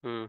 Hmm.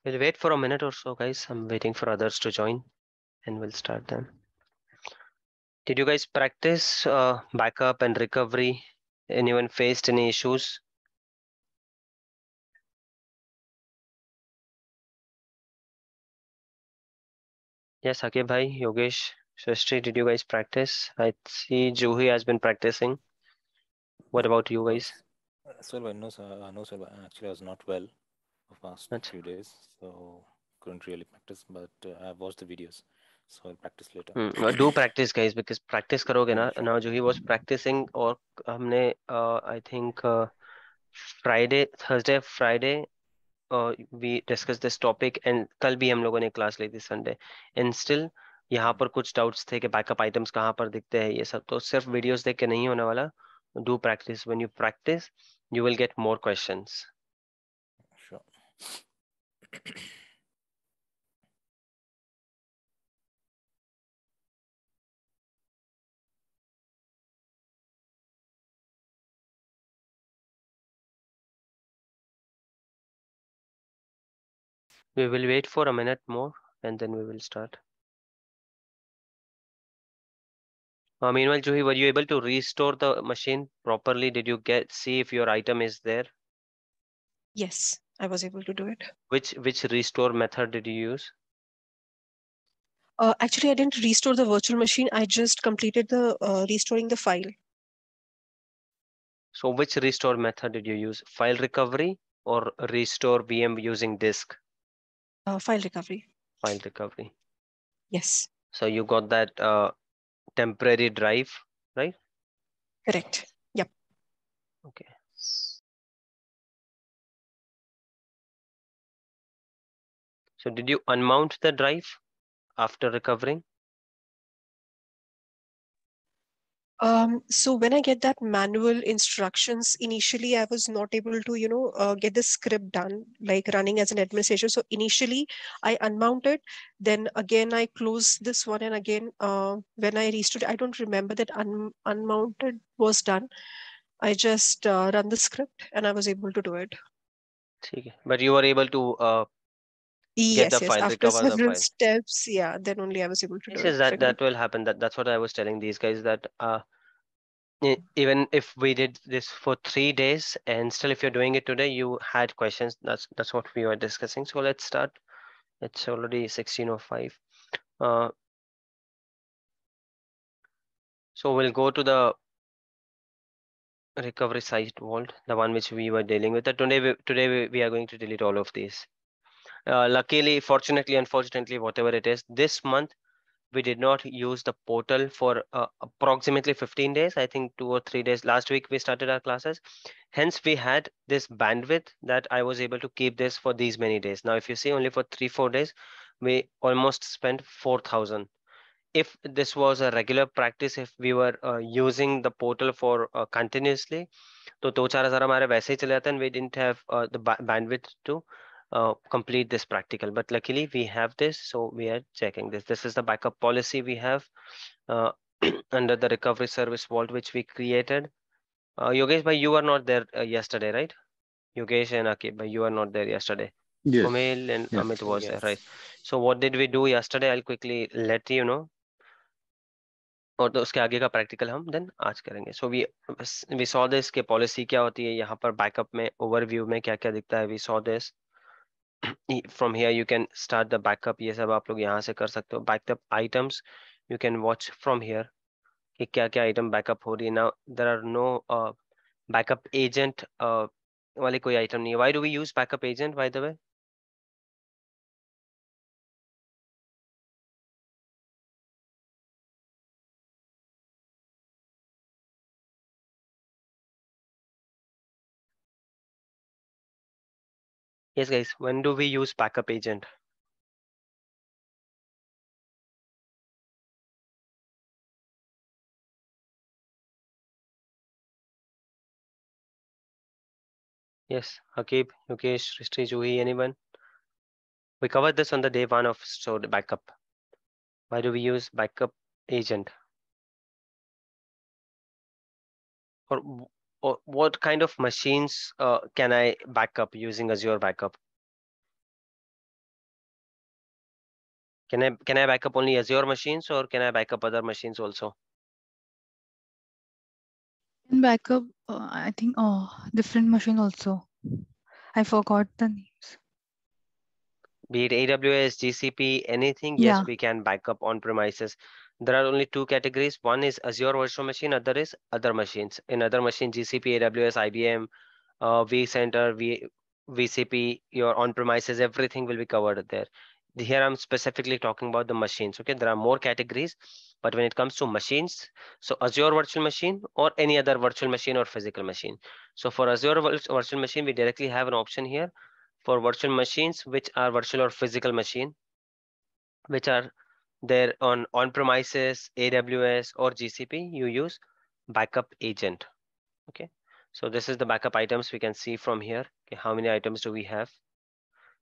We'll wait for a minute or so, guys. I'm waiting for others to join, and we'll start then. Did you guys practice backup and recovery? Anyone faced any issues? Yes, Akib bhai, Yogesh, Srishti, did you guys practice? I see Juhi has been practicing. What about you guys? No, sir. No, sir. Actually, I was not well for past That's few days, so couldn't really practice. But I've watched the videos, so I'll practice later. do practice guys because practice करोगे ना. Yeah, sure. Now Juhi was practicing और हमने I think Friday, Thursday, Friday we discussed this topic and कल भी हम लोगों ने class ली थी Sunday and still यहाँ पर कुछ डाउट्स थे कि बैकअप आइटम्स कहाँ पर दिखते हैं ये सब. तो सिर्फ वीडियोस देख के नहीं होने वाला. Do practice. When you practice you will get more questions. Sure. We will wait for a minute more and then we will start. Meanwhile, Juhi, were you able to restore the machine properly? Did you see if your item is there? Yes, I was able to do it. Which restore method did you use? Actually, I didn't restore the virtual machine. I just completed the restoring the file. So which restore method did you use? File recovery or restore VM using disk? File recovery. File recovery. Yes. So you got that temporary drive, right? Correct. Yep. Okay. So did you unmount the drive after recovering? So when I get that manual instructions, initially I was not able to, get the script done, like running as an administrator. So initially I unmounted, then again I closed this one, and again when I restored, I don't remember that unmounted was done. I just run the script and I was able to do it. Okay. But you were able to get the Yes, yes. file, After recover the several file. steps, yeah, then only I was able to do Yes, it. yes, that will happen. That's what I was telling these guys that even if we did this for 3 days and still if you're doing it today, you had questions. That's what we were discussing. So let's start. It's already 16:05. So we'll go to the recovery site vault, the one which we were dealing with. Today we are going to delete all of these. Luckily, fortunately, unfortunately, whatever it is, this month we did not use the portal for approximately 15 days. I think 2 or 3 days. Last week we started our classes. Hence we had this bandwidth that I was able to keep this for these many days. Now, if you see, only for 3-4 days, we almost spent 4,000. If this was a regular practice, if we were using the portal for continuously, तो 2-4 हज़ार हमारे वैसे ही चले जाते हैं, and we didn't have the bandwidth to complete this practical. But luckily we have this, so we are checking this. This is the backup policy we have under the recovery service vault which we created. Yogesh bhai, you were not there yesterday, right? Yogesh and Akib bhai, you were not there yesterday. Yes. Kumil and Yes. Amit was there, Yes. right? So what did we do yesterday? I'll quickly let you know. और तो उसके आगे का practical हम then आज करेंगे. So we saw this के policy क्या होती है यहाँ पर बैकअप में, ओवरव्यू में क्या क्या दिखता है. We saw this from here. You can start the backup. ये सब आप लोग यहाँ से कर सकते हो. Backup items you can watch from here कि क्या क्या आइटम बैकअप हो रही है. Now there are no backup agent वाले कोई आइटम नहीं है. Why do we use backup agent by the way? Yes guys, when do we use backup agent? Yes, Akib, Yogesh, Srishti, Juhi, anyone? We covered this on the day 1 of stored backup. Why do we use backup agent? Or what kind of machines can I backup using Azure Backup? Can I backup only Azure machines, or can I backup other machines also? In backup, I think different machine also. I forgot the names. Be it AWS, GCP, anything, Yeah. yes, we can backup on premises. There are only 2 categories. One is Azure virtual machine, other is other machines. In other machine, GCP, AWS, IBM, vCenter, VCP, your on-premises, everything will be covered there. Here I'm specifically talking about the machines. Okay, there are more categories, but when it comes to machines, so Azure virtual machine or any other virtual machine or physical machine. So for Azure virtual machine, we directly have an option here for virtual machines, which are virtual or physical machine, which are there on-premises, AWS or GCP. You use backup agent. Okay, so this is the backup items we can see from here. Okay, how many items do we have?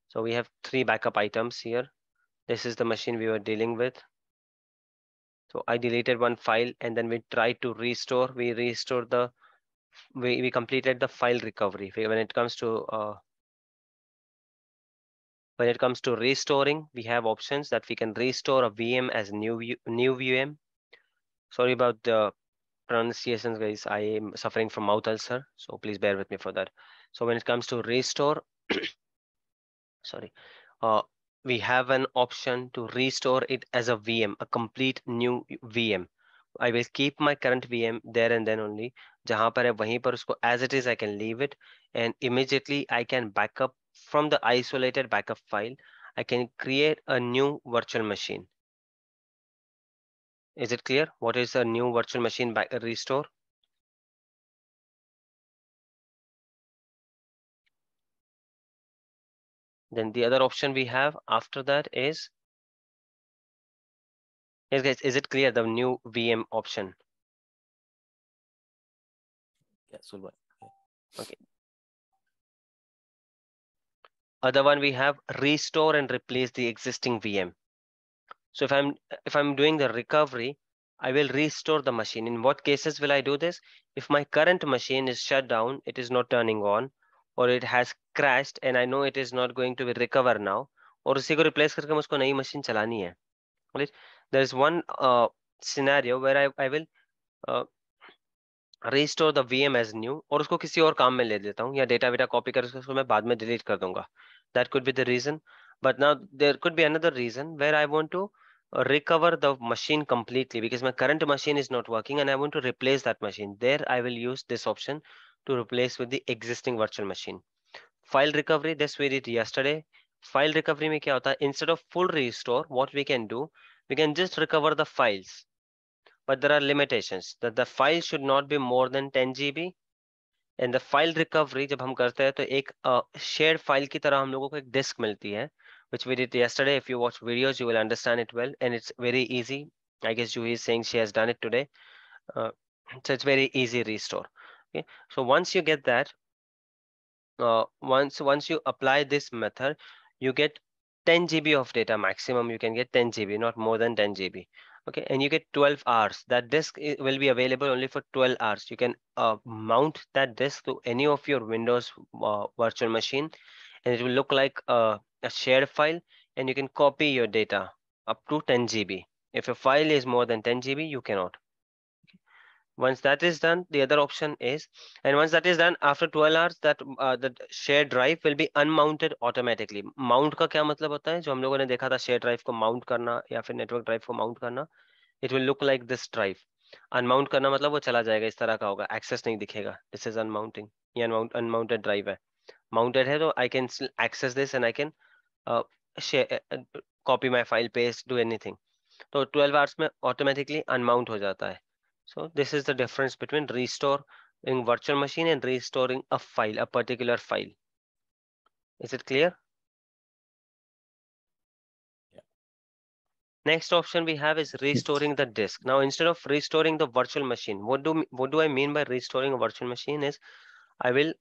So we have 3 backup items here. This is the machine we were dealing with. So I deleted one file and then we tried to restore. We completed the file recovery. When it comes to restoring, we have options that we can restore a VM as new VM. Sorry about the pronunciations, guys. I am suffering from mouth ulcer, so please bear with me for that. So when it comes to restore, sorry, we have an option to restore it as a VM, a complete new VM. I will keep my current VM there and then only. जहाँ पर है वहीं पर उसको as it is I can leave it, and immediately I can backup from the isolated backup file. I can create a new virtual machine. Is it clear? What is a new virtual machine restore? Then the other option we have after that is, yes guys, is it clear, the new VM option? Yeah, Sulbhai. Okay. Other one we have restore and replace the existing VM. So if I'm doing the recovery, I will restore the machine. In what cases will I do this? If my current machine is shut down, it is not turning on, or it has crashed and I know it is not going to be recover now, और उसी को replace करके मुझको नई machine चलानी है. Right? There is one scenario where I will restore the VM as new और उसको किसी और काम में ले लेता हूँ, या डेटा वेटा कॉपी करके उसको मैं बाद में डिलीट कर दूंगा. That could be the reason. But now there could be another reason where I want to recover the machine completely because my current machine is not working and I want to replace that machine. There I will use this option to replace with the existing virtual machine. File recovery, this we did yesterday. File recovery में क्या होता है? Instead of full restore, what we can do, We can just recover the files, but there are limitations that the file should not be more than 10 GB. And the file recovery जब हम करते हैं तो एक shared file की तरह हम लोगों को एक डिस्क मिलती है, which we did yesterday. If you watch videos, you will understand it well, and it's very easy. I guess Juhi is saying she has done it today. So it's very easy restore. Okay, so once you get that, once you apply this method, you get 10 GB of data maximum. You can get 10 GB, not more than 10 GB. Okay, and you get 12 hours. That disk will be available only for 12 hours. You can mount that disk to any of your Windows virtual machine, and it will look like a shared file, and you can copy your data up to 10 GB. If a file is more than 10 GB, you cannot. Once that is done, the other option is, and once that is done, after 12 hours, that the shared drive will be unmounted automatically. Mount का क्या मतलब होता है? जो हम लोगों ने देखा था shared drive को mount करना या फिर network drive को mount करना, it will look like this drive. Unmount करना मतलब वो चला जाएगा, इस तरह का होगा, access नहीं दिखेगा. This is unmounting. ये unmounted drive है. Mounted है तो I can still access this and I can share, copy my file, paste, do anything. तो 12 hours में automatically unmount हो जाता है. So this is the difference between restoring virtual machine and restoring a file, a particular file. Is it clear? Yeah. Next option we have is restoring the disk. Now instead of restoring the virtual machine, what do I mean by restoring a virtual machine is I will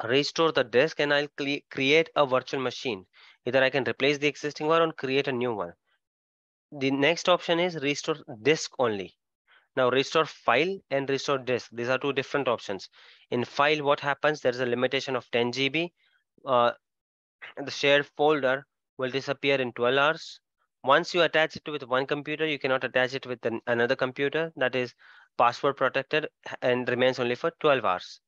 restore the disk and I'll create a virtual machine. Either I can replace the existing one or create a new one. The next option is restore disk only. Now restore file and restore disk. These are two different options. In file, what happens? There is a limitation of 10 GB. The shared folder will disappear in 12 hours. Once you attach it with one computer, you cannot attach it with another computer. That is password protected and remains only for 12 hours.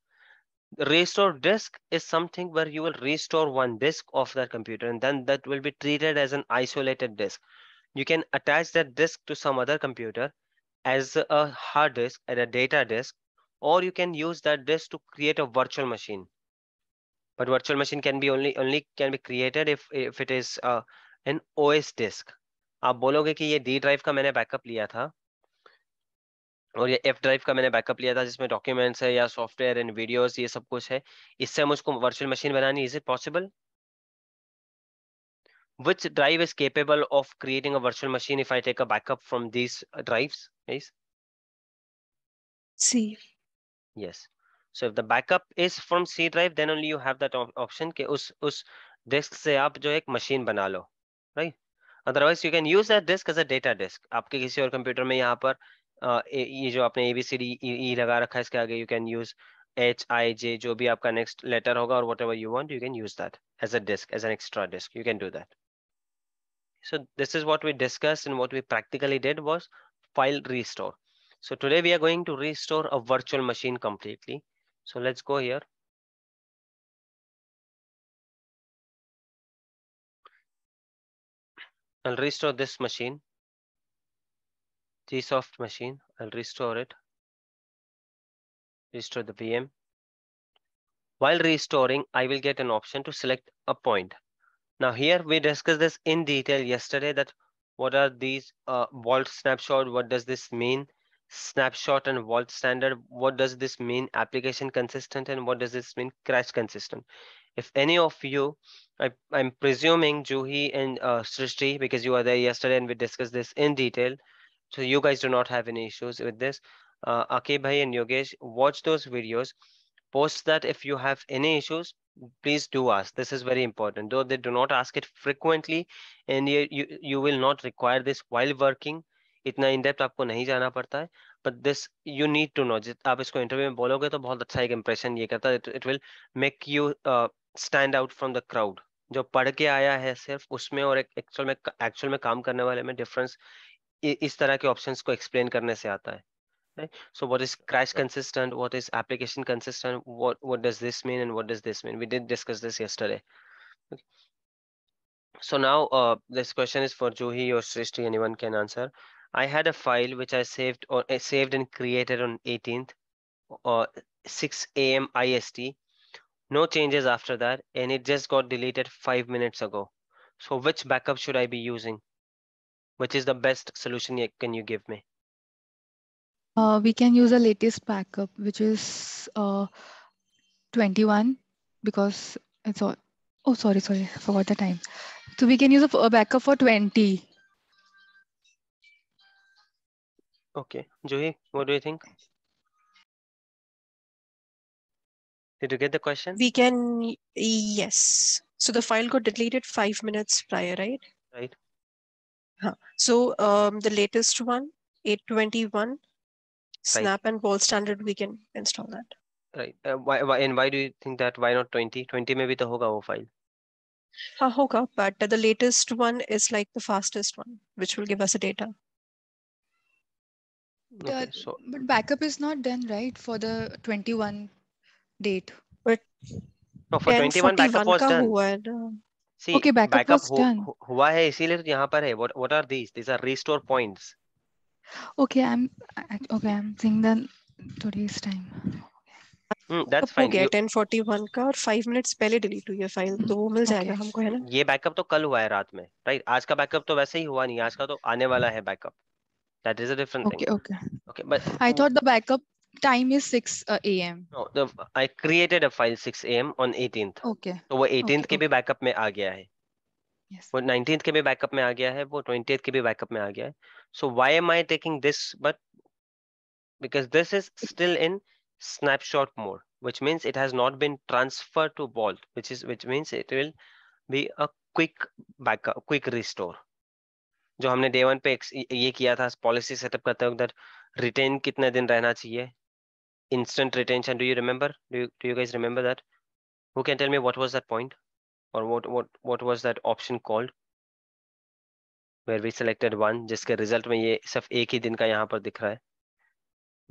Restore disk is something where you will restore one disk of that computer and then that will be treated as an isolated disk. You can attach that disk to some other computer as a hard disk and a data disk, or you can use that disk to create a virtual machine. But virtual machine can be only can be created if it is an OS disk. आप बोलोगे कि ये D drive का मैंने backup लिया था और ये F drive का मैंने बैकअप लिया था जिसमें डॉक्यूमेंट्स है या सॉफ्टवेयर एंड वीडियोस ये सब कुछ है, इससे मुझको वर्चुअल मशीन बनानी, is it possible? Which drive is capable of creating a virtual machine if I take a backup from these drives, guys? C. Yes. So if the backup is from C drive, then only you have that option कि उस disk से आप जो एक machine बना लो, right? Otherwise you can use that disk as a data disk. आपके किसी और कंप्यूटर में यहाँ पर ये जो आपने ABCDE लगा रखा है इसके आगे you can use HIJ जो भी आपका next letter होगा और whatever you want, you can use that as a disk, as an extra disk. You can do that. So this is what we discussed, and what we practically did was file restore. So today we are going to restore a virtual machine completely. So let's go here. I'll restore this machine, Gsoft machine. I'll restore it. Restore the VM. While restoring, I will get an option to select a point. Now here we discussed this in detail yesterday, that what are these vault snapshot, what does this mean? Snapshot and vault standard, what does this mean? Application consistent, and what does this mean? Crash consistent. If any of you, I'm presuming Juhi and Srishti, because you were there yesterday and we discussed this in detail, so you guys do not have any issues with this. Akib bhai and Yogesh, watch those videos. Post that if you have any issues, please do ask. This is very important. Though they do not ask it frequently, and you will not require this while working. इतना in depth आपको नहीं जाना पड़ता है, but this you need to know. आप इसको interview में बोलोगे तो बहुत अच्छा एक इंप्रेशन ये करता है. It will make you stand out from the crowd. जो पढ़ के आया है सिर्फ उसमें और एक्चुअल में काम करने वाले में डिफरेंस इस तरह के ऑप्शंस को एक्सप्लेन करने से आता है. Right? So what is crash consistent? What is application consistent? What does this mean and what does this mean? We did discuss this yesterday. Okay. So now this question is for Juhi or Srishti. Anyone can answer. I had a file which I saved and created on 18th or 6 a.m. IST. No changes after that, and it just got deleted 5 minutes ago. So which backup should I be using? Which is the best solution can you give me? We can use the latest backup, which is 21, because it's all. Oh, sorry, I forgot the time. So we can use a backup for 20. Okay, Juhi, what do you think? Did you get the question? We can, yes. So the file got deleted 5 minutes prior, right? Right. So the latest one, 821, Snap and Wall Standard, we can install that. Right. Why do you think that? Why not 20? 20 में भी तो होगा वो file. हाँ होगा, but the latest one is like the fastest one, which will give us the data. Okay, so But backup is not done, right, for the 21 date. But no, for 21 backup 1041 was का done. हुआ है ना. See, Okay, backup was done. हुआ है इसीलिए तो यहाँ पर है. What are these? These are restore points. Okay, I'm seeing the today's time. That's अब हो fine. गया 1041 का, और 5 minutes पहले डिलीट हुई है फाइल, तो वो मिल जाएगा हमको, है ना. ये बैकअप तो कल हुआ है रात में, राइट? आज का बैकअप तो वैसे ही हुआ नहीं, आज का तो आने वाला है backup. That is a different thing. Okay, but I thought the backup time is 6 a.m. no, I created a file 6 a.m. on 18th. Okay. तो वो 18th के भी बैकअप में आ गया है. Yes. वो 19th के भी बैकअप में आ गया है, वो 20th के भी बैकअप में आ गया है. So why am I taking this? But because this is still in snapshot mode, which means it has not been transferred to Vault, which means it will be a quick backup, quick restore. जो हमने day 1 पे ये किया था policy setup करते वक्त, retain कितने दिन रहना चाहिए, instant retention. Do you remember? Do you guys remember that? Who can tell me what was that point, or what was that option called, where we selected one, जिसके result में ये सिर्फ एक ही दिन का यहाँ पर दिख रहा है,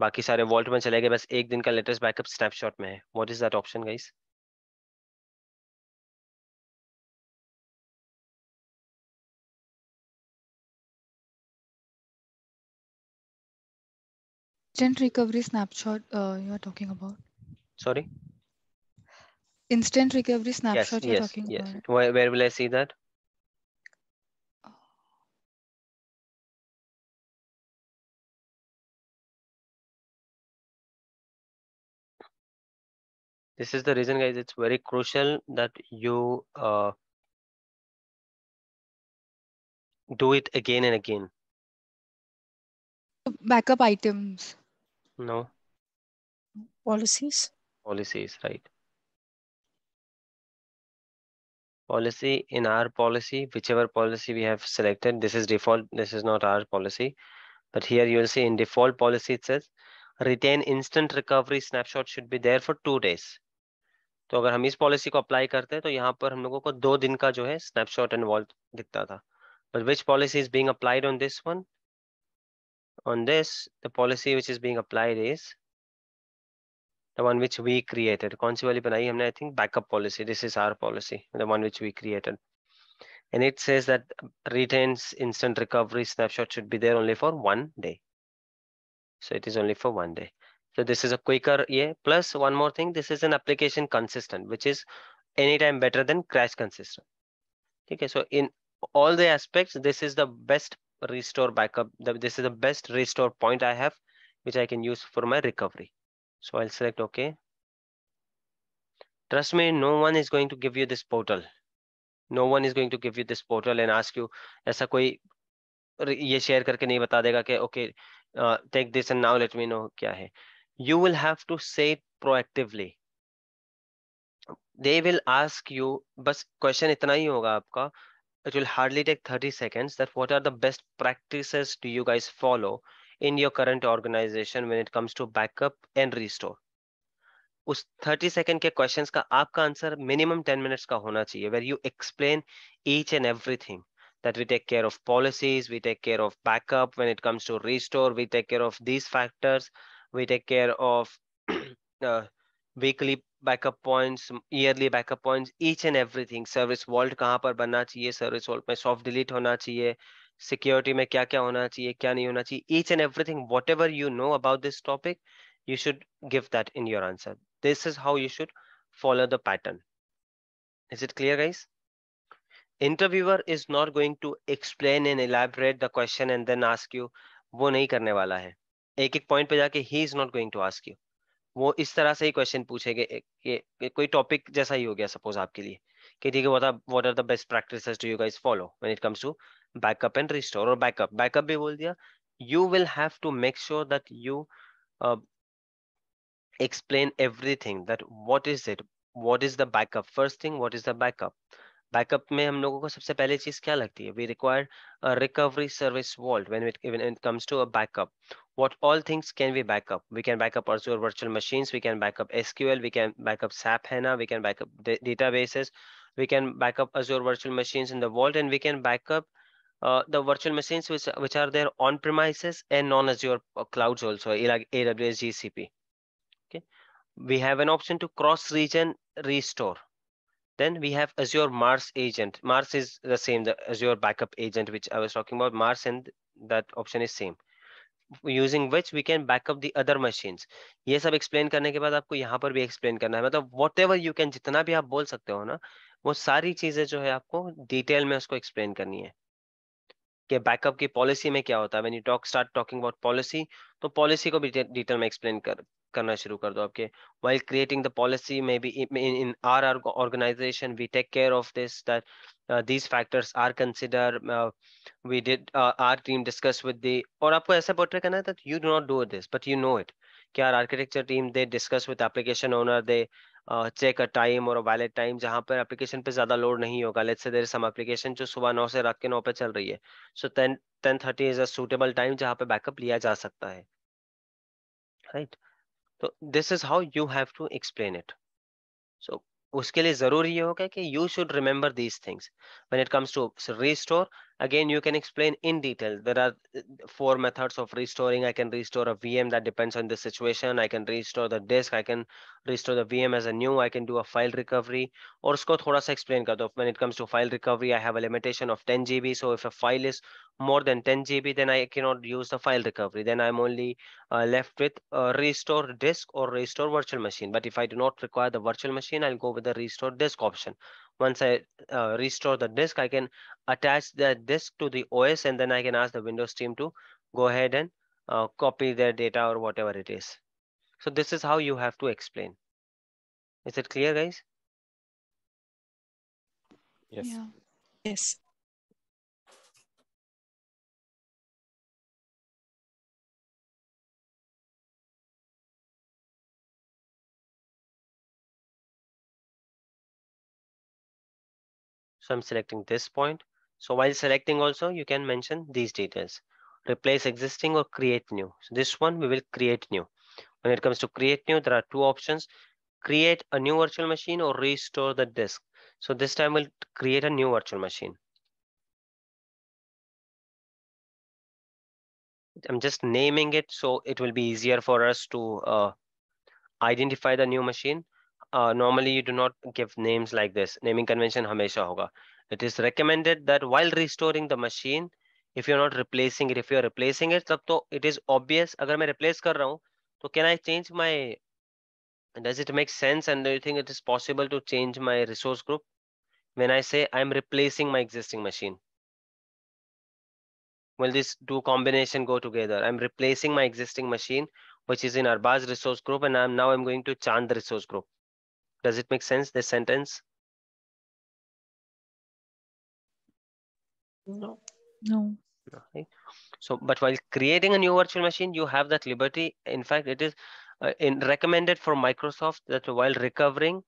बाकी सारे वॉल्ट में चले गए, बस एक दिन का लेटेस्ट बैकअप स्नैपशॉट में है. What is that option guys? Instant recovery snapshot you are talking about? Sorry? Instant recovery snapshot Yes, you're talking yes. about? Where will I see that? This is the reason, guys. It's very crucial that you do it again and again. Backup items. No. Policies. Policies, right? Policy, in our policy, whichever policy we have selected, this is default. This is not our policy, but here you will see in default policy it says retain instant recovery snapshot should be there for 2 days. तो अगर हम इस policy को apply करते हैं तो यहाँ पर हम लोगों को 2 दिन का जो है स्नैपशॉट एंड वॉल्ट दिखता था. But which policy is being applied on this one? On this, the policy which is being applied is the one which we created. कौन सी वाली बनाई हमने? I think backup policy. This is our policy, the one which we created. And it says that retains instant recovery snapshot should be there only for 1 day. So it is only for 1 day. So this is a quicker, plus one more thing, this is an application consistent, which is anytime better than crash consistent. Okay, so in all the aspects, this is the best restore backup. This is the best restore point I have, which I can use for my recovery. So I'll select OK. Trust me, no one is going to give you this portal. No one is going to give you this portal and ask you, ऐसा कोई ये share करके नहीं बता देगा कि okay, take this and now let me know क्या है. You will have to say it proactively. They will ask you, बस question इतना ही होगा आपका. It will hardly take 30 seconds that what are the best practices do you guys follow in your current organization when it comes to backup and restore. उस 30 second के questions का आपका answer minimum 10 minutes का होना चाहिए, where you explain each and everything, that we take care of policies, we take care of backup, when it comes to restore we take care of these factors, we take care of weekly backup points, yearly backup points, each and everything. Service vault कहाँ पर बनना चाहिए, service vault में soft delete होना चाहिए, security में क्या क्या होना चाहिए, क्या नहीं होना चाहिए, each and everything, whatever you know about this topic, you should give that in your answer. This is how you should follow the pattern. Is it clear, guys? Interviewer is not going to explain and elaborate the question and then ask you. वो नहीं करने वाला है. एक एक point पे जाके he is not going to ask you. वो इस तरह से ही क्वेश्चन पूछेंगे कि कोई टॉपिक जैसा ही हो गया सपोज आपके लिए कि ठीक है what are the best practices do you guys follow when it comes to backup and restore. और बैकअप भी बोल दिया. You will have to make sure that you explain everything, that what is it, what is the backup. First thing, what is the backup. Backup में हम लोगों को सबसे पहले चीज क्या लगती है? We require a recovery service vault when it comes to a backup. What all things can we backup? We can backup Azure virtual machines, we can backup SQL, we can backup SAP HANA, we can backup databases, we can backup Azure virtual machines in the vault, and we can backup the virtual machines which are there on premises and non Azure clouds also, like AWS, GCP. Okay, we have an option to cross region restore. Then we have Azure Mars agent. Mars is the same, the Azure backup agent which I was talking about. Mars, and that option is same, using which we can backup the other machines. ये सब explain करने के बाद आपको यहाँ पर भी explain करना है. मतलब whatever you can, जितना भी आप बोल सकते हो ना, वो सारी चीजें जो है आपको डिटेल में उसको explain करनी है कि बैकअप की पॉलिसी में क्या होता है. When you start talking about policy, तो पॉलिसी को भी डिटेल में एक्सप्लेन करना शुरू कर दो आपके. while creating the policy, maybe in our organization we take care of this, that these factors are considered. We did our team discuss with the, और आपको ऐसा पोर्ट्रे करना है that you do not do this but you know it, कि our architecture team they discuss with application owner, they check a time or a valid time जहां पर application पे ज्यादा लोड नहीं होगा. Let's say there is some application जो सुबह 9 से रात के 9 पे चल रही है, so 10:30 is a suitable time जहां पे बैकअप लिया जा सकता है. राइट, तो this is how you have to explain it. So उसके लिए जरूरी ये होगा कि you should remember these things. When it comes to restore, again you can explain in detail. There are 4 methods of restoring. I can restore a VM, that depends on the situation. I can restore the disk, I can restore the VM as a new, I can do a file recovery. और उसको थोड़ा सा explain कर दो. When it comes to file recovery, I have a limitation of 10 GB, so if a file is more than 10 GB, then I cannot use the file recovery. Then I'm only left with restore disk or restore virtual machine. But if I do not require the virtual machine, I'll go with the restore disk option. Once I restore the disk, I can attach the disk to the OS, and then I can ask the Windows team to go ahead and copy their data or whatever it is. So this is how you have to explain. Is it clear, guys? Yes. Yeah. Yes. So I'm selecting this point. So while selecting also, you can mention these details. Replace existing or create new. So this one we will create new. When it comes to create new, there are 2 options. Create a new virtual machine or restore the disk. So this time we'll create a new virtual machine. I'm just naming it so it will be easier for us to identify the new machine. Normally you do not give names like this. Naming convention हमेशा होगा. It is recommended that while restoring the machine, if you're not replacing it, if you're replacing it, तब तो it is obvious. अगर मैं replace कर रहा हूँ, तो can I change my, does it make sense, and do you think it is possible to change my resource group when I say I'm replacing my existing machine? Will this 2 combination go together? I'm replacing my existing machine, which is in Arbaz resource group, and I'm going to Chand resource group. Does it make sense, this sentence? No. No. Okay. So, but while creating a new virtual machine, you have that liberty. In fact, it is recommended for Microsoft that while recovering,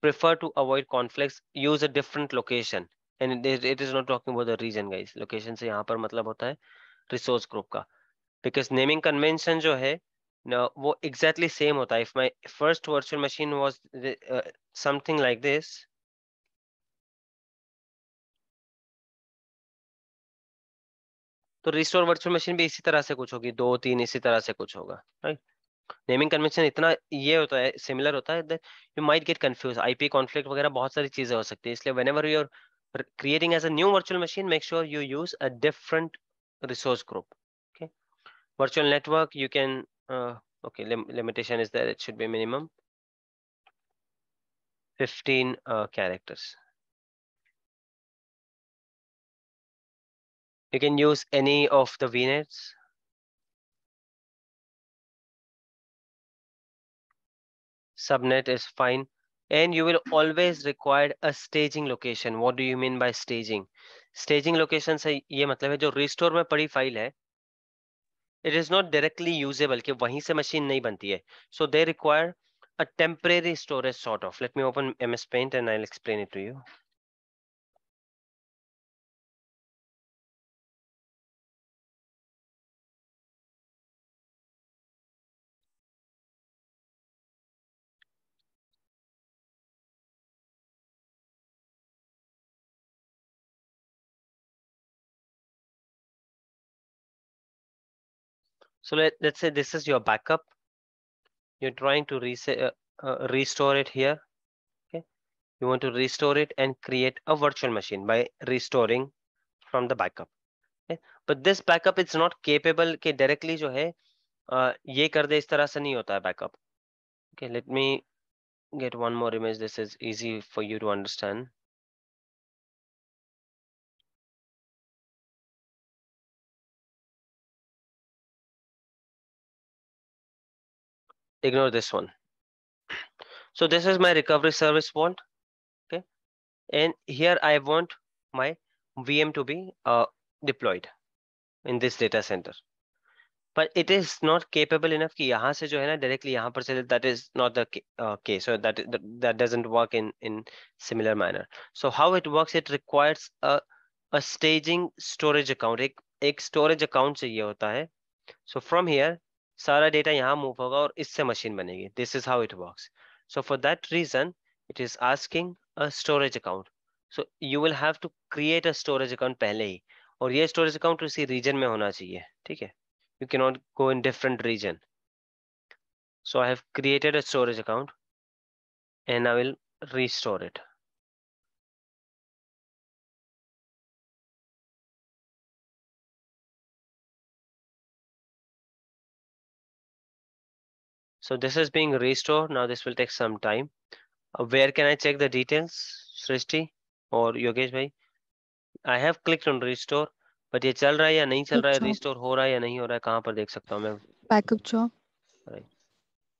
prefer to avoid conflicts, use a different location. And it is not talking about the region, guys. Location से यहाँ पर मतलब होता है resource group का. Because naming convention जो है ना, वो exactly same होता है. If my first virtual machine was something like this, तो रिस्टोर वर्चुअल मशीन भी इसी तरह से कुछ होगी, 2 3 इसी तरह से कुछ होगा. राइट, नेमिंग कन्वेंशन इतना ये होता है, सिमिलर होता है, that you might get confuse. IP conflict वगैरह बहुत सारी चीजें हो सकती है. इसलिए whenever you are creating as a new virtual machine, make sure you use a different resource group. Okay, virtual network you can okay, limitation is there, it should be minimum 15 characters. You can use any of the VNets. Subnet is fine. And you will always require a staging location. What do you mean by staging? Staging location से ये मतलब है जो restore में पड़ी file है, it is not directly usable कि वहीं से machine नहीं बनती है. So they require a temporary storage sort of. Let me open MS Paint and I'll explain it to you. So let's say this is your backup. You're trying to restore it here. Okay. You want to restore it and create a virtual machine by restoring from the backup. Okay. But this backup it's not capable कि directly जो है ये कर दे, इस तरह से नहीं होता है backup. Okay, let me get one more image. This is easy for you to understand. Ignore this one. So this is my recovery service vault. Okay, and here I want my VM to be deployed in this data center. But it is not capable enough कि यहाँ से जो है ना directly यहाँ पर चले. That is not the case. So that doesn't work in similar manner. So how it works? It requires a staging storage account. एक storage account चाहिए होता है. So from here सारा data यहाँ move होगा और इससे machine बनेगी. This is how it works. So for that reason it is asking a storage account. So you will have to create a storage account पहले ही, और ये storage account उसी region में होना चाहिए. ठीक है? You cannot go in different region. So I have created a storage account and I will restore it. So this is being restored. Now this will take some time. Where can I check the details, Srishti or Yogesh bhai? I have clicked on restore, but ये चल रहा है या नहीं चल रहा है, restore हो रहा है या नहीं हो रहा है, कहाँ पर देख सकता हूँ मैं? Backup job. Right.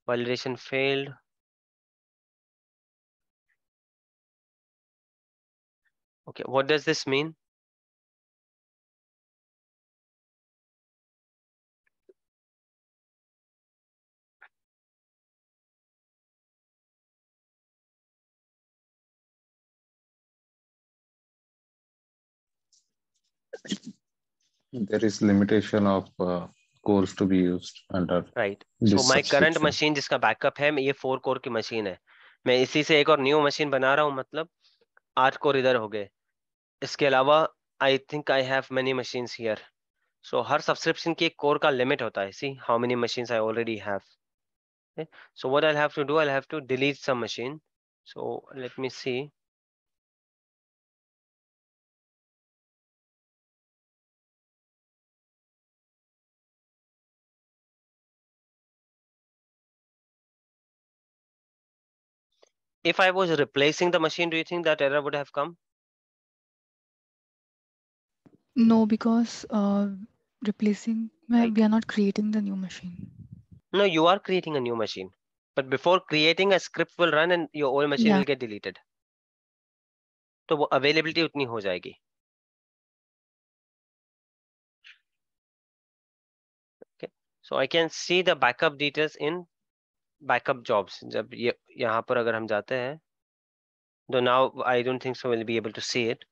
Validation failed. Okay, what does this mean? There is limitation of cores to be used under Right. this So my current subscription. machine जिसका बैकअप है, ये 4 कोर की मशीन है. मैं इसी से एक और न्यू मशीन बना रहा हूँ, मतलब 8 कोर इधर हो गए. इसके अलावा I think I have many machines here. So her subscription की एक कोर का लिमिट होता है. See how many machines I already have. Okay. So what I'll have to do, I'll have to delete some machine. So let me see. If I was replacing the machine, do you think that error would have come? No, because replacing, Right. we are not creating the new machine. No, you are creating a new machine. But before creating, a script will run and your old machine Yeah. will get deleted. तो वो availability उतनी हो जाएगी. Okay. So I can see the backup details in backup jobs. जब ये यहाँ पर अगर हम जाते हैं, though now I don't think so we'll be able to see it.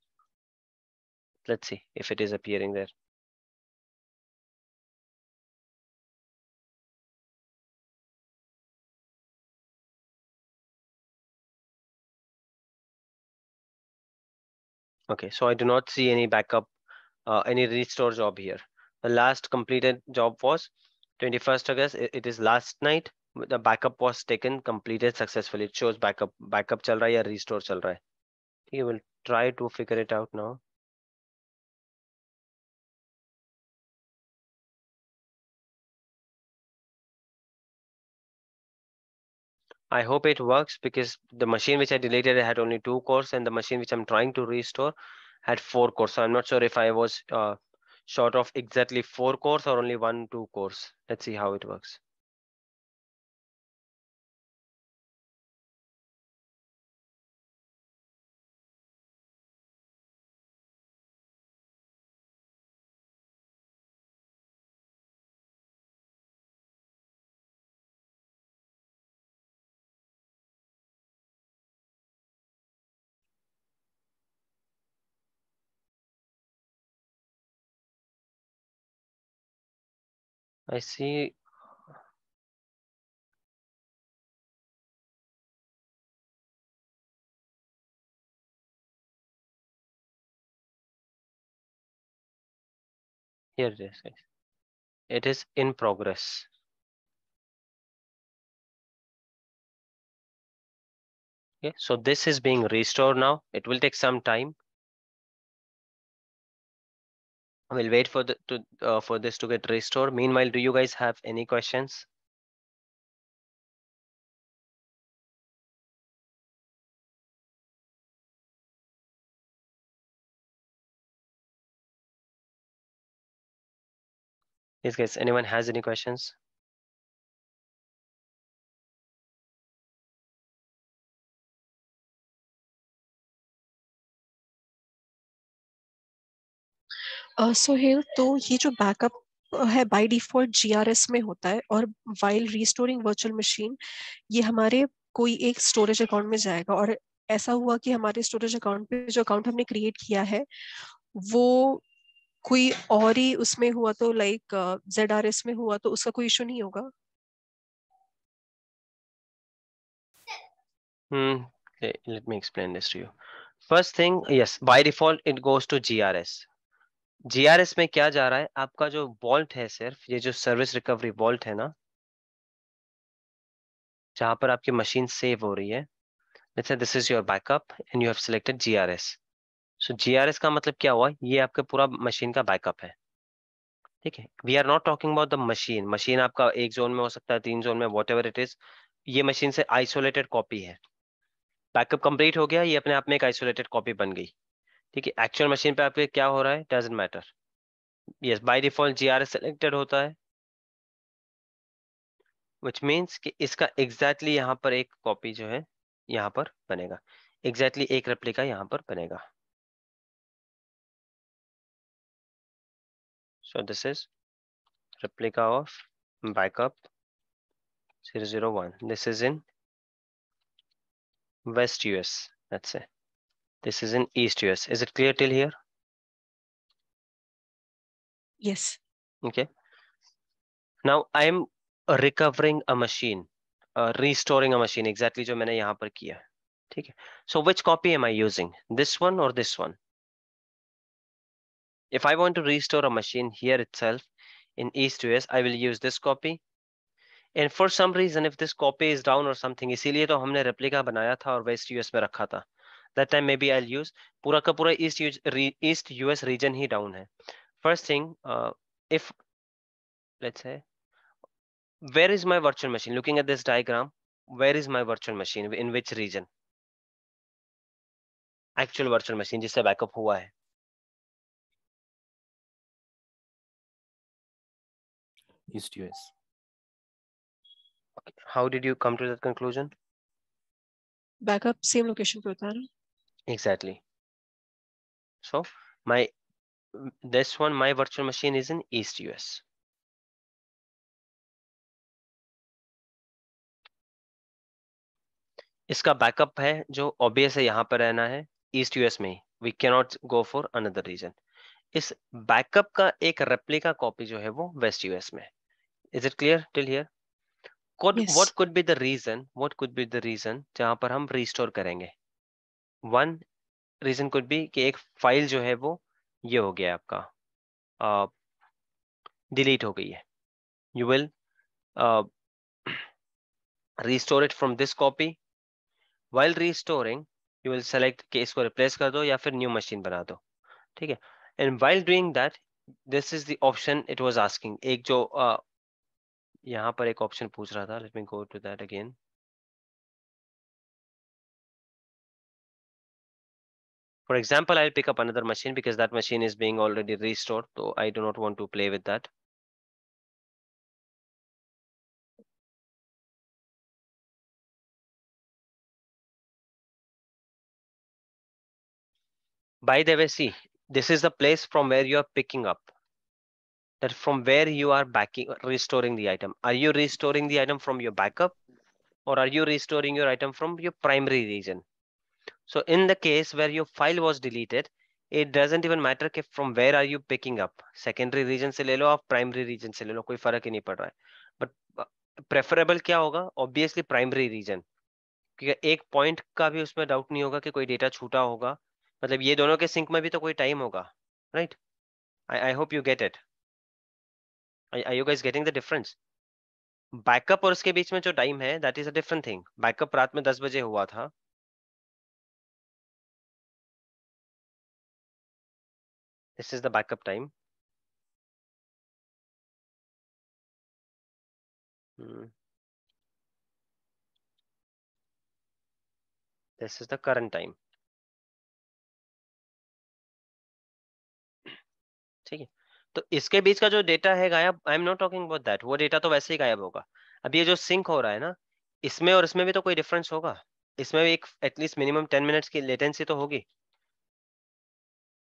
Let's see if it is appearing there. Okay, so I do not see any backup, any restore job here. The last completed job was 21st August. It is last night. The backup was taken, completed successfully. It shows backup चल रहा है या restore चल रहा है. Okay, we'll try to figure it out now. I hope it works because the machine which I deleted had only 2 cores and the machine which I'm trying to restore had 4 cores. So I'm not sure if I was short of exactly 4 cores or only 1-2 cores? Let's see how it works. I see. Here it is, guys. It is in progress. Okay, so this is being restored now. It will take some time. We'll wait for for this to get restored. Meanwhile, do you guys have any questions? Yes, guys. Anyone has any questions? Sohail, तो ये जो backup है by default GRS में होता है, और while restoring virtual machine ये हमारे कोई एक स्टोरेज अकाउंट में जाएगा, और ऐसा हुआ कि हमारे स्टोरेज अकाउंट पे जो अकाउंट हमने क्रिएट किया है वो कोई और ही उसमें हुआ, तो लाइक ZRS में हुआ, तो उसका कोई इशू नहीं होगा? Okay, let me explain this to you. First thing, yes, by default it goes to GRS. GRS में क्या जा रहा है? आपका जो वॉल्ट है, सिर्फ ये जो सर्विस रिकवरी वॉल्ट है ना, जहां पर आपकी मशीन सेव हो रही है. Let's say this is your backup and you have selected GRS. So GRS का मतलब क्या हुआ? ये आपका पूरा मशीन का बैकअप है. ठीक है. We are not talking about the machine. Machine आपका एक जोन में हो सकता है, 3 जोन में, वॉट एवर इट इज. ये मशीन से आइसोलेटेड कॉपी है. बैकअप कंप्लीट हो गया, ये अपने आप में एक आइसोलेटेड कॉपी बन गई. ठीक है. एक्चुअल मशीन पे आपके क्या हो रहा है, doesn't matter. Yes, by default GRS selected होता है, व्हिच मींस कि इसका एग्जैक्टली यहाँ पर एक कॉपी जो है यहाँ पर बनेगा, एग्जैक्टली एक रेप्लिका यहाँ पर बनेगा. So this is replica of backup 001. This is in West US. Let's say this is in East US. Is it clear till here? Yes. Okay. Now I am recovering a machine, restoring a machine. Exactly जो मैंने यहाँ पर किया. ठीक है. So which copy am I using? This one or this one? If I want to restore a machine here itself in East US, I will use this copy. And for some reason, if this copy is down or something, इसीलिए तो हमने replica बनाया था और West US में रखा था. That time maybe I'll use पूरा का पूरा East US region ही down है. First thing, if let's say, where is my virtual machine? Looking at this diagram, where is my virtual machine? In which region? Actual virtual machine जिससे backup हुआ है. East US. How did you come to that conclusion? Backup same location पे होता है ना? Exactly. So this one, my virtual machine is in East US. इसका backup है जो ऑब्वियस है यहाँ पर रहना है ईस्ट यूएस में ही. We can not go for another region. इस बैकअप का एक रेप्लिका कॉपी जो है वो वेस्ट यूएस में. Is it clear till here? What could be the reason, what could be the reason जहां पर हम रिस्टोर करेंगे? वन रीजन कुड बी कि एक फाइल जो है वो ये हो गया आपका, डिलीट हो गई है. You will restore it from this copy. while restoring you will select कि इसको रिप्लेस कर दो या फिर न्यू मशीन बना दो. ठीक है. and while doing that, this is the option it was asking. एक जो यहाँ पर एक ऑप्शन पूछ रहा था, let me go to that again. For example, I'll pick up another machine because that machine is being already restored, so I do not want to play with that. By the way, see, this is the place from where you are picking up. That from where you are restoring the item. Are you restoring the item from your backup, or are you restoring your item from your primary region? So in the case where your file was deleted, it doesn't even matter कि from where are you picking up. Secondary region से ले लो आप primary region से ले लो, कोई फर्क ही नहीं पड़ रहा है. But preferable क्या होगा? Obviously primary region. क्योंकि एक पॉइंट का भी उसमें डाउट नहीं होगा कि कोई डेटा छूटा होगा. मतलब ये दोनों के सिंक में भी तो कोई टाइम होगा, right? I hope you get it. Are you guys getting the difference? Backup और उसके बीच में जो टाइम है, that is a different thing. Backup रात में 10 बजे हुआ था. This is the backup time. This is the current time. ठीक है, तो इसके बीच का जो डेटा है गायब, I am not talking about that. वो डेटा तो वैसे ही गायब होगा. अब ये जो सिंक हो रहा है ना, इसमें और इसमें भी तो कोई डिफरेंस होगा. इसमें भी एक एटलीस्ट मिनिमम 10 मिनट्स की लेटेंसी तो होगी,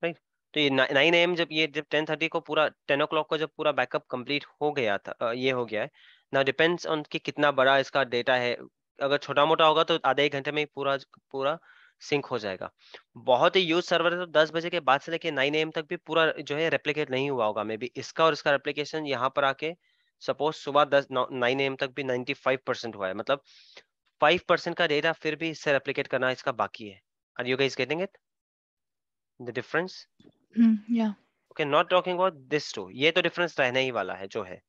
राइट? तो ये 9 AM जब 10:30 को पूरा 10 o'clock को जब पूरा बैकअप कंप्लीट हो गया था, ये हो गया है ना. डिपेंड्स ऑन कि कितना बड़ा इसका डेटा है. अगर छोटा मोटा होगा तो आधे 1 घंटे में ही पूरा सिंक हो जाएगा. बहुत ही यूज सर्वर है तो 10 बजे के बाद से लेके 9 AM तक भी पूरा जो है रेप्लिकेट नहीं हुआ होगा. मे बी इसका और इसका रेप्लिकेशन यहाँ पर आके सपोज सुबह 9 AM तक भी 95% हुआ है. मतलब 5% का डेटा फिर भी इससे रेप्लिकेट करना इसका बाकी है. Are you guys getting it, the difference? Yeah. Okay, not talking about this two. ये तो difference रहने ही वाला है जो है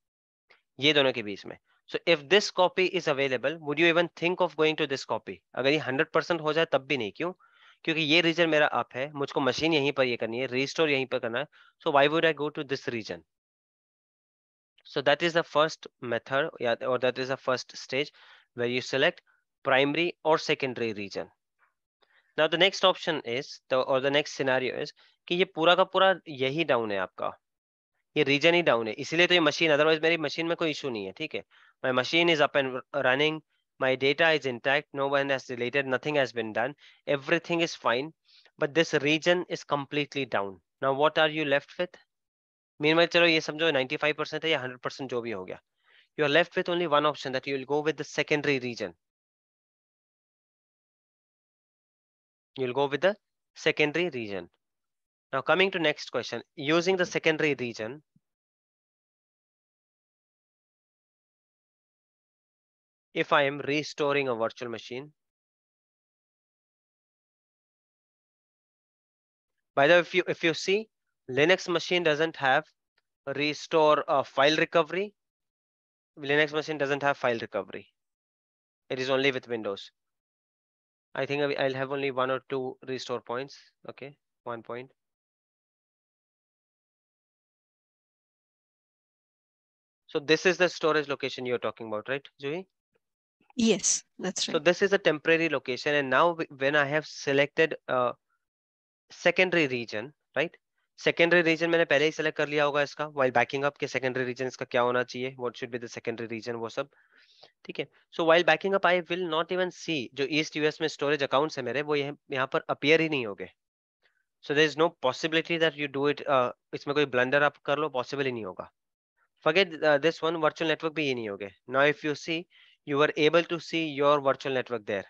ये दोनों के बीच में. So if this copy is available, would you even think of going to this copy? अगर ये 100% हो जाए तब भी नहीं. क्यों? क्योंकि ये region मेरा up है, मुझको machine यहीं पर ये करनी है, restore यहीं पर करना है. So why would I go to this region? So that is the first method, or that is the first stage where you select primary or secondary region. Now the next option is, the next scenario is कि ये पूरा का पूरा यही down है आपका, ये reason ही down है, इसीलिए तो ये मशीन, अदरवाइज मेरी मशीन में कोई इशू नहीं है. ठीक है, my machine is up and running, my data is intact, no one has deleted, nothing has been done, everything is fine, but this region is completely down. Now what are you left with? Meanwhile चलो ये समझो 95% है या 100% जो भी हो गया, you are left with only one option, that you will go with the secondary region. You'll go with the secondary region. Now coming to next question, using the secondary region, if I am restoring a virtual machine, by the way, if you see, Linux machine doesn't have restore file recovery. Linux machine doesn't have file recovery. It is only with Windows. I think I'll have only 1 or 2 restore points. Okay, 1 point. So this is the storage location you're talking about, right, Juhi? Yes, that's So right. this is a temporary location, and now when I have selected secondary region, right? Secondary region मैंने पहले ही select कर लिया होगा इसका, while backing up के secondary region इसका क्या होना चाहिए, what should be the secondary region, वो सब ठीक है. So while backing up, I will not even see जो East US में storage accounts है मेरे, वो यहाँ पर appear ही नहीं होंगे. So there is no possibility that you do it. इसमें कोई blunder आप कर लो, possible ही नहीं होगा. Forget this one, virtual network भी ये नहीं होंगे. Now if you see, you were able to see your virtual network there.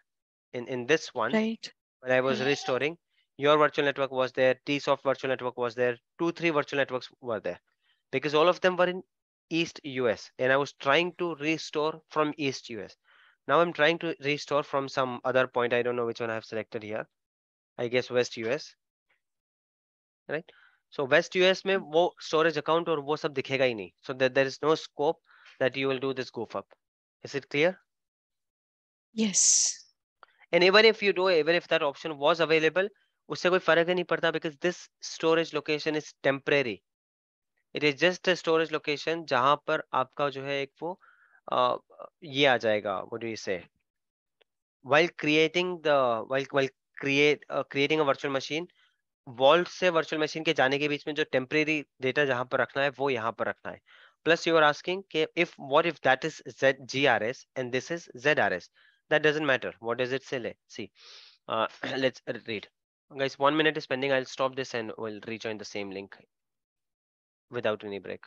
In this one, Right. when I was restoring, your virtual network was there, Tsoft virtual network was there, 2-3 virtual networks were there, because all of them were in East US, and I was trying to restore from East US. Now I'm trying to restore from some other point. I don't know which one I have selected here. I guess West US, right? So West US में वो storage account और वो सब दिखेगा ही नहीं. So there is no scope that you will do this goof up. Is it clear? Yes. And even if you do, even if that option was available, उससे कोई फर्क ही नहीं पड़ता, because this storage location is temporary. It is just a storage location जहां पर आपका जो है एक वो ये आ जाएगा, what do you say, while creating a virtual machine, vault से वर्चुअल मशीन के जाने के बीच में जो टेम्परेरी डेटा जहां पर रखना है वो यहाँ पर रखना है. प्लस यू आर आस्किंग कि if what if that is GRS and this is ZRS, that doesn't matter. What does it say? Let's see. Let's read. Guys, 1 minute is pending. I'll stop this and we'll rejoin the same link without any break.